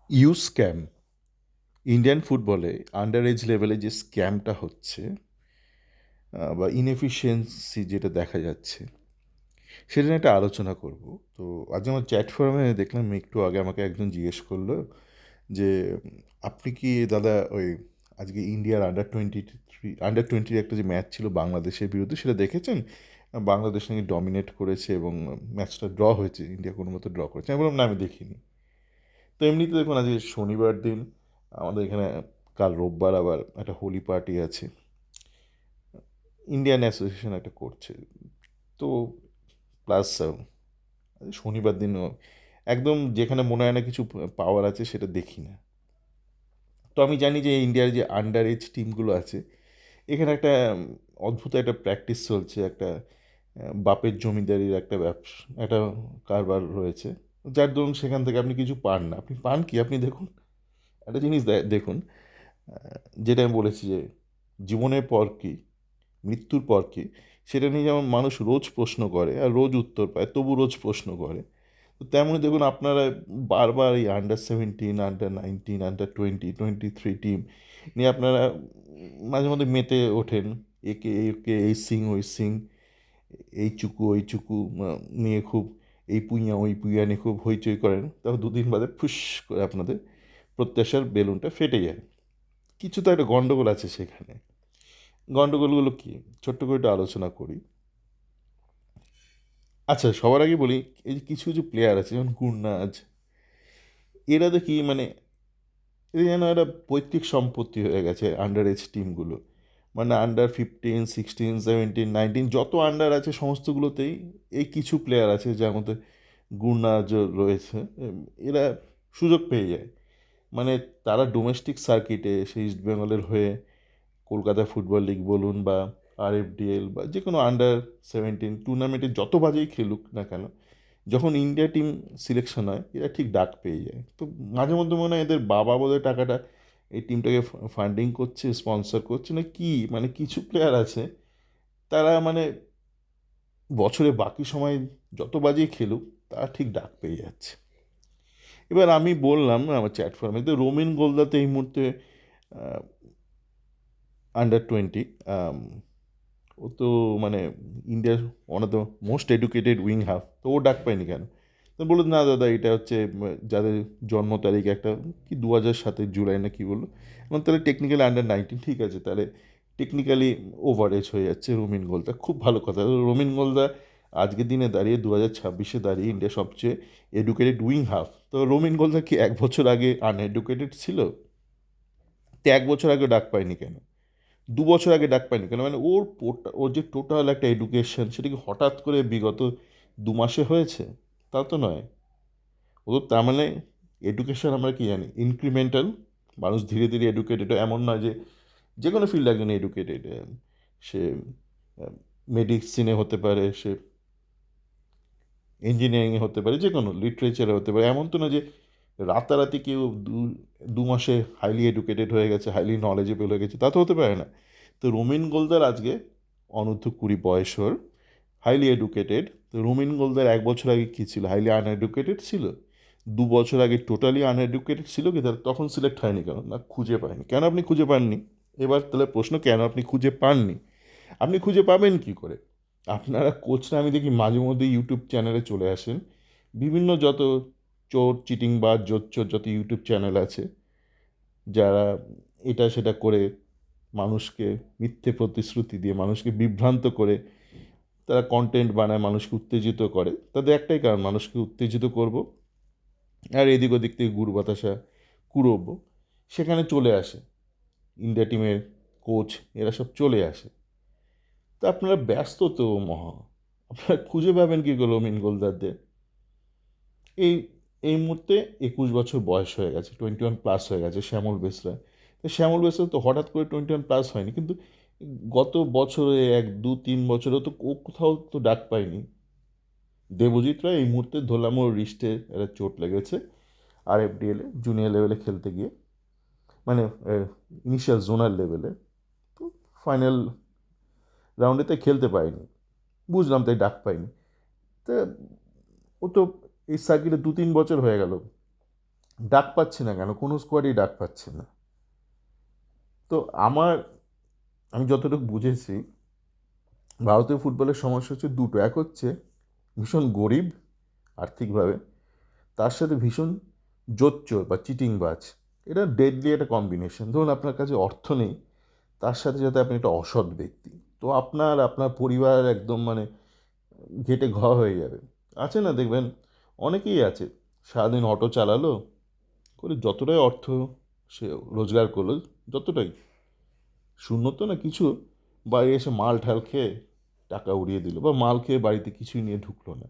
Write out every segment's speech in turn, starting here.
You scam Indian ফুটবলে under age লেভেলে যে স্ক্যামটা হচ্ছে বা ইনএফিসিয়েন্সি যেটা দেখা যাচ্ছে সেটা নিয়ে একটা আলোচনা করব। তো আজ আমার চ্যাট ফোরামে দেখলাম একটু আগে আমাকে একজন জিজ্ঞেস করলো যে আপনি কি দাদা ওই আজকে ইন্ডিয়ার আন্ডার টোয়েন্টির একটা যে ম্যাচ ছিল বাংলাদেশের বিরুদ্ধে সেটা দেখেছেন? বাংলাদেশ নাকি ডমিনেট করেছে এবং ম্যাচটা ড্র হয়েছে, ইন্ডিয়া কোনো মতো ড্র করেছে। আমি বললাম না, আমি দেখিনি। তো এমনিতে দেখুন আজকে শনিবার দিন, আমাদের এখানে কাল রোববার আবার একটা হোলি পার্টি আছে, ইন্ডিয়ান অ্যাসোসিয়েশন একটা করছে। তো প্লাস শনিবার দিনও একদম যেখানে মনে হয় না কিছু পাওয়ার আছে সেটা দেখি না। তো আমি জানি যে ইন্ডিয়ার যে আন্ডার এজ টিমগুলো আছে এখানে একটা অদ্ভুত একটা প্র্যাকটিস চলছে, একটা বাপের জমিদারির একটা ব্যবসা, একটা কারবার রয়েছে, যার দরুন সেখান থেকে আপনি কিছু পান না। আপনি পান কি? আপনি দেখুন, একটা জিনিস দেখুন, যেটা আমি বলেছি যে জীবনের পর কি, মৃত্যুর পর কি, সেটা নিয়ে যেমন মানুষ রোজ প্রশ্ন করে আর রোজ উত্তর পায়, তবু রোজ প্রশ্ন করে। তো তেমনই দেখুন আপনারা বারবার এই আন্ডার 17, আন্ডার 19, আন্ডার 20, 23 টিম নিয়ে আপনারা মাঝে মধ্যে মেতে ওঠেন। একে এই সিং ওই সিং, এই চুকু ওই চুকু নিয়ে খুব, এই পুইয়া ওই পুইয়া নিয়ে খুব হইচই করেন। তারপর দুদিন বাদে ফুস করে আপনাদের প্রত্যাশার বেলুনটা ফেটে যায়। কিছু তো একটা গন্ডগোল আছে সেখানে। গন্ডগোলগুলো কি, ছোট্ট করে একটু আলোচনা করি। আচ্ছা, সবার আগে বলি, এই যে কিছু কিছু প্লেয়ার আছে যেমন গুরনাজ, এরা দেখি মানে এরা যেন একটা পৈতৃক সম্পত্তি হয়ে গেছে আন্ডার এজ টিমগুলো। মানে আন্ডার 15, 16, 17, 19 যত আন্ডার আছে সমস্তগুলোতেই এই কিছু প্লেয়ার আছে যার মধ্যে গুরনাজ রয়েছে। এরা সুযোগ পেয়ে যায়, মানে তারা ডোমেস্টিক সার্কিটে সেই ইস্ট বেঙ্গলের হয়ে কলকাতা ফুটবল লিগ বলুন বা আরএফডিএল বা যে কোনো আন্ডার 17 টুর্নামেন্টে যত বাজেই খেলুক না কেন, যখন ইন্ডিয়া টিম সিলেকশন হয় এরা ঠিক ডাক পেয়ে যায়। তো মাঝে মধ্যে মনে হয় এদের বাবা বোধহয় টাকাটা এই টিমটাকে ফান্ডিং করছে, স্পন্সর করছে না কি, মানে কিছু প্লেয়ার আছে তারা মানে বছরে বাকি সময় যত বাজেই খেলুক তারা ঠিক ডাক পেয়ে যাচ্ছে। এবার আমি বললাম আমার চ্যাট ফর্মে, তো রোমিন গোলদাতে এই মুহূর্তে আন্ডার 20, ও তো মানে ইন্ডিয়ার one of the most educated wing half, তো ও ডাক পায়নি কেন? তো বললো না দাদা, এটা হচ্ছে যাদের জন্ম তারিখ একটা কি 2007 জুলাই না কি বললো, এবং তাহলে টেকনিক্যালি আন্ডার 19, ঠিক আছে, তাহলে টেকনিক্যালি ওভার এজ হয়ে যাচ্ছে রোমিন গোলদা। খুব ভালো কথা। রোমিন গোলদা আজকের দিনে দাঁড়িয়ে 2026-এ দাঁড়িয়ে ইন্ডিয়া সবচেয়ে এডুকেটেড উইং হাফ। তো রোমিন গোলদা কি 1 বছর আগে আনএডুকেটেড ছিল? তো 1 বছর আগে ডাক পায়নি কেন? 2 বছর আগে ডাক পায়নি কেন? মানে ওর যে টোটাল একটা এডুকেশন সেটা কি হঠাৎ করে বিগত 2 মাসে হয়েছে? তা তো নয়। ও তো তার মানে এডুকেশন আমরা কি জানি, ইনক্রিমেন্টাল। মানুষ ধীরে ধীরে এডুকেটেড হয়, এমন নয় যে যে কোনো ফিল্ডে একজন এডুকেটেড। সে মেডিসিনে হতে পারে, সে ইঞ্জিনিয়ারিংয়ে হতে পারে, যে কোনো লিটারেচারে হতে পারে। এমন তো না যে রাতারাতি কেউ 2 মাসে হাইলি এডুকেটেড হয়ে গেছে, হাইলি নলেজেবল হয়ে গেছে, তা তো হতে পারে না। তো রোমিন গোলদার আজকে অনূর্ধ্ব 20 বয়স ওর, হাইলি এডুকেটেড। তো রোমিন গোলদার 1 বছর আগে কী ছিল? হাইলি আনএডুকেটেড ছিল। 2 বছর আগে টোটালি আনএডুকেটেড ছিল কি? তাহলে তখন সিলেক্ট হয়নি কেন? না, খুঁজে পায়নি কেন? আপনি খুঁজে পাননি। এবার তাহলে প্রশ্ন, কেন আপনি খুঁজে পাননি? আপনি খুঁজে পাবেন কি করে? আপনারা কোচরা আমি দেখি মাঝে মধ্যে ইউটিউব চ্যানেলে চলে আসেন, বিভিন্ন যত চোর চিটিং বা জোচ্চোর যত ইউটিউব চ্যানেল আছে, যারা এটা সেটা করে মানুষকে মিথ্যে প্রতিশ্রুতি দিয়ে মানুষকে বিভ্রান্ত করে তারা কন্টেন্ট বানায়, মানুষকে উত্তেজিত করে। তাদের একটাই কারণ, মানুষকে উত্তেজিত করব আর এদিক ওদিক থেকে গুড় বাতাসা কুড়োবো। সেখানে চলে আসে ইন্ডিয়া টিমের কোচ, এরা সব চলে আসে। তা আপনারা ব্যস্ত তো মহা, আপনারা খুঁজে পাবেন কী করে রোমিন গোলদারদের? এই এই মুহূর্তে 21 বছর বয়স হয়ে গেছে, 21+ হয়ে গেছে শ্যামল বেসরা। তো শ্যামল বেসরা তো হঠাৎ করে 21+ হয়নি, কিন্তু গত বছরে 1, 2, 3 বছরে তো ও কোথাও তো ডাক পায়নি। দেবজিৎ রায় এই মুহূর্তে ধরলাম ওর রিস্টে একটা চোট লেগেছে আরএফডিএলে জুনিয়র লেভেলে খেলতে গিয়ে, মানে ইনিশিয়াল জোনাল লেভেলে। তো ফাইনাল রাউন্ডেতে খেলতে পায়নি, বুঝলাম, তাই ডাক পাইনি। তা ও তো এই সার্কিটে 2, 3 বছর হয়ে গেল ডাক পাচ্ছে না কেন? কোনো স্কোয়াডই ডাক পাচ্ছে না। তো আমি যতটুকু বুঝেছি, ভারতীয় ফুটবলের সমস্যা হচ্ছে দুটো। এক হচ্ছে ভীষণ গরিব আর্থিকভাবে, তার সাথে ভীষণ জোচ্চোর বা চিটিংবাজ। এটা ডেডলি একটা কম্বিনেশন। ধরুন আপনার কাছে অর্থ নেই, তার সাথে সাথে আপনি একটা অসৎ ব্যক্তি, তো আপনার পরিবার একদম মানে ঘেটে ঘ হয়ে যাবে। আছে না, দেখবেন অনেকেই আছে, সারাদিন অটো চালালো, করে যতটাই অর্থ সে রোজগার করলো, যতটাই, শূন্য তো না কিছু, বাড়ি এসে মাল ঠাল খেয়ে টাকা উড়িয়ে দিল, বা মাল খেয়ে বাড়িতে কিছুই নিয়ে ঢুকলো না।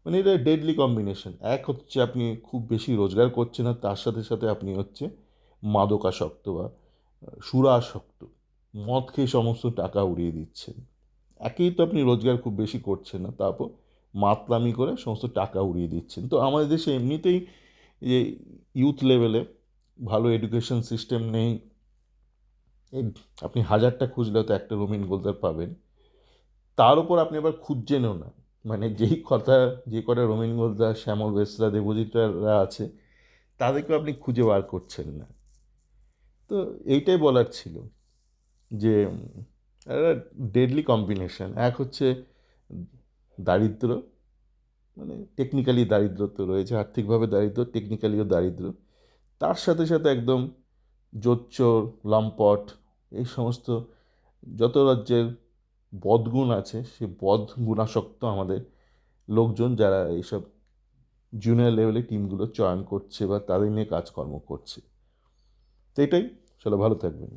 মানে এটা ডেডলি কম্বিনেশন। এক হচ্ছে আপনি খুব বেশি রোজগার করছেন না, তার সাথে সাথে আপনি হচ্ছে মাদকাসক্ত বা সুরাসক্ত, মদ খেয়ে সমস্ত টাকা উড়িয়ে দিচ্ছেন। একেই তো আপনি রোজগার খুব বেশি করছেন না, তারপর মাতলামি করে সমস্ত টাকা উড়িয়ে দিচ্ছেন। তো আমাদের দেশে এমনিতেই যে ইউথ লেভেলে ভালো এডুকেশন সিস্টেম নেই। এই আপনি হাজারটা খুঁজলেও তো একটা রঙিন গোলদার পাবেন। তার উপর আপনি আবার খুঁজছেনও না, মানে যে কটা রঙিন গোলদার, শ্যামল বেসরা, দেবজিৎরা আছে, তাদেরকেও আপনি খুঁজে বার করছেন না। তো এইটাই বলার ছিল যে একটা ডেডলি কম্বিনেশন। এক হচ্ছে দারিদ্র, মানে টেকনিক্যালি দারিদ্র তো রয়েছে, আর্থিকভাবে দারিদ্র, টেকনিক্যালিও দারিদ্র, তার সাথে সাথে একদম জোচ্চোর, লম্পট, এই সমস্ত যত রাজ্যের বদগুণ আছে, সেই বদগুণাসক্ত আমাদের লোকজন, যারা এইসব জুনিয়র লেভেলে টিমগুলো চয়ন করছে বা তাদের নিয়ে কাজকর্ম করছে। তো এটাই। চলো, ভালো থাকবেন।